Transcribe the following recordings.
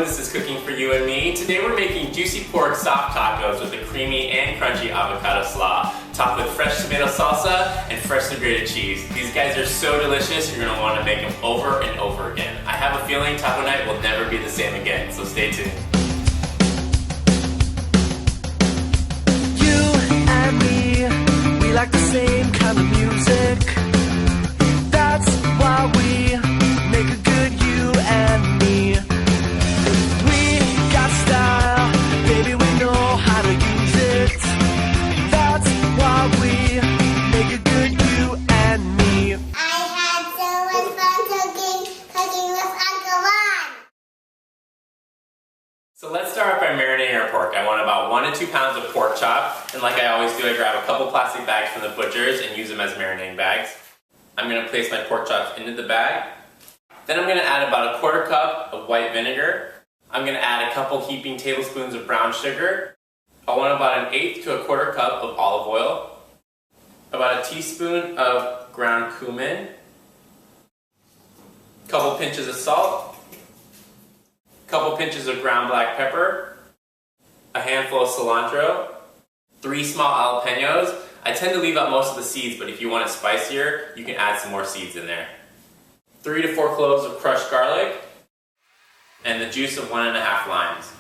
this is Cooking for You and Me. Today we're making juicy pork soft tacos with a creamy and crunchy avocado slaw, topped with fresh tomato salsa and freshly grated cheese. These guys are so delicious, you're going to want to make them over and over again. I have a feeling taco night will never be the same again, so stay tuned. You and me, we like the same kind of music. That's why we make a good you and me. We got style, baby, we know how to use it. That's why we make a good you and me. I had so much fun cooking with Uncle Ron. So let's start by marinating our pork. I want about 1 to 2 pounds of pork chop, and like I always do, I grab a couple plastic bags from the butcher's and use them as marinating bags. I'm going to place my pork chops into the bag. Then I'm going to add about a 1/4 cup of white vinegar. I'm going to add a couple heaping tablespoons of brown sugar. I want about 1/8 to a 1/4 cup of olive oil. About a teaspoon of ground cumin. A couple pinches of salt. A couple pinches of ground black pepper. A handful of cilantro. 3 small jalapenos. I tend to leave out most of the seeds, but if you want it spicier, you can add some more seeds in there. 3 to 4 cloves of crushed garlic, and the juice of 1½ limes.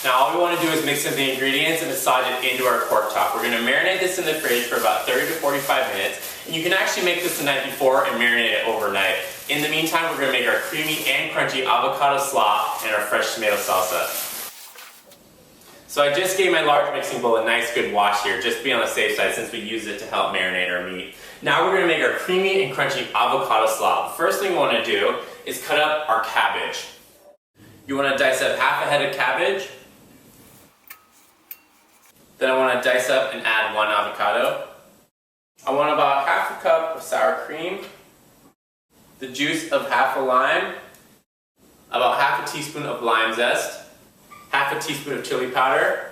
Now all we want to do is mix in the ingredients and massage it into our pork chop. We're going to marinate this in the fridge for about 30 to 45 minutes, and you can actually make this the night before and marinate it overnight. In the meantime, we're going to make our creamy and crunchy avocado slaw and our fresh tomato salsa. So I just gave my large mixing bowl a nice good wash here, just to be on the safe side since we use it to help marinate our meat. Now we're going to make our creamy and crunchy avocado slaw. The first thing we want to do is cut up our cabbage. You want to dice up half a head of cabbage. Then I want to dice up and add 1 avocado. I want about ½ cup of sour cream, the juice of ½ a lime, about ½ teaspoon of lime zest, ½ teaspoon of chili powder,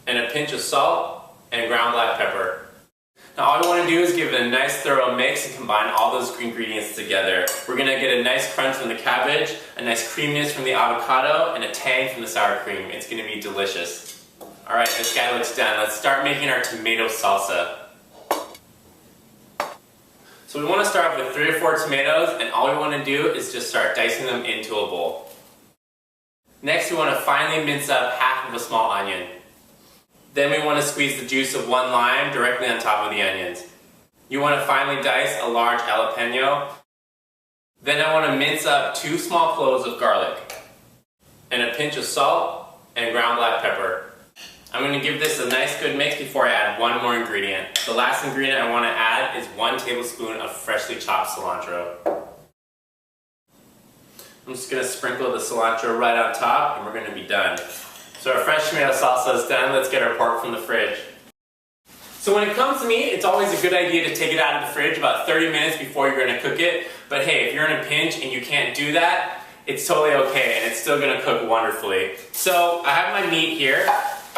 and a pinch of salt and ground black pepper. Now all we want to do is give it a nice thorough mix and combine all those ingredients together. We're going to get a nice crunch from the cabbage, a nice creaminess from the avocado, and a tang from the sour cream. It's going to be delicious. Alright, this guy looks done. Let's start making our tomato salsa. So we want to start off with 3 or 4 tomatoes, and all we want to do is just start dicing them into a bowl. Next, we want to finely mince up half of a small onion. Then we want to squeeze the juice of 1 lime directly on top of the onions. You want to finely dice a large jalapeno. Then I want to mince up 2 small cloves of garlic and a pinch of salt and ground black pepper. I'm going to give this a nice good mix before I add 1 more ingredient. The last ingredient I want to add is 1 tablespoon of freshly chopped cilantro. I'm just going to sprinkle the cilantro right on top and we're going to be done. So our fresh tomato salsa is done. Let's get our pork from the fridge. So when it comes to meat, it's always a good idea to take it out of the fridge about 30 minutes before you're going to cook it. But hey, if you're in a pinch and you can't do that, it's totally okay and it's still going to cook wonderfully. So I have my meat here.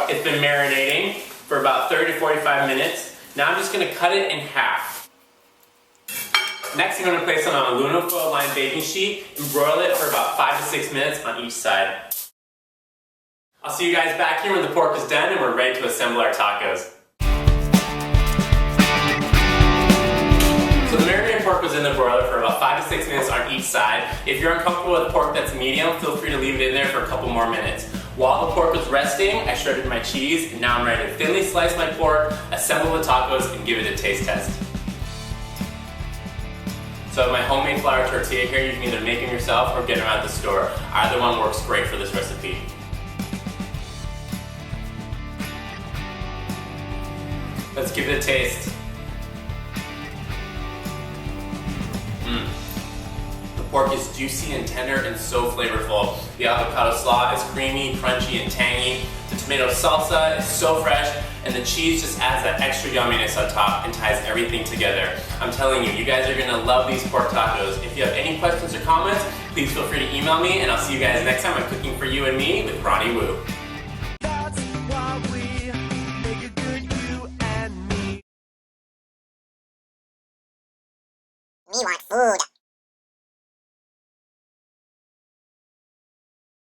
It's been marinating for about 30 to 45 minutes. Now I'm just going to cut it in half. Next, I'm going to place it on a aluminum foil lined baking sheet and broil it for about 5 to 6 minutes on each side. I'll see you guys back here when the pork is done and we're ready to assemble our tacos. So the marinated pork was in the broiler for about 5 to 6 minutes on each side. If you're uncomfortable with pork that's medium, feel free to leave it in there for a couple more minutes. While the pork was resting, I shredded my cheese and now I'm ready to thinly slice my pork, assemble the tacos, and give it a taste test. So my homemade flour tortilla here, you can either make them yourself or get them at the store. Either one works great for this recipe. Let's give it a taste. The pork is juicy and tender and so flavorful. The avocado slaw is creamy, crunchy, and tangy. The tomato salsa is so fresh, and the cheese just adds that extra yumminess on top and ties everything together. I'm telling you, you guys are going to love these pork tacos. If you have any questions or comments, please feel free to email me, and I'll see you guys next time on Cooking for You and Me with Ronnie Woo. That's why we make a good you and me. We want food.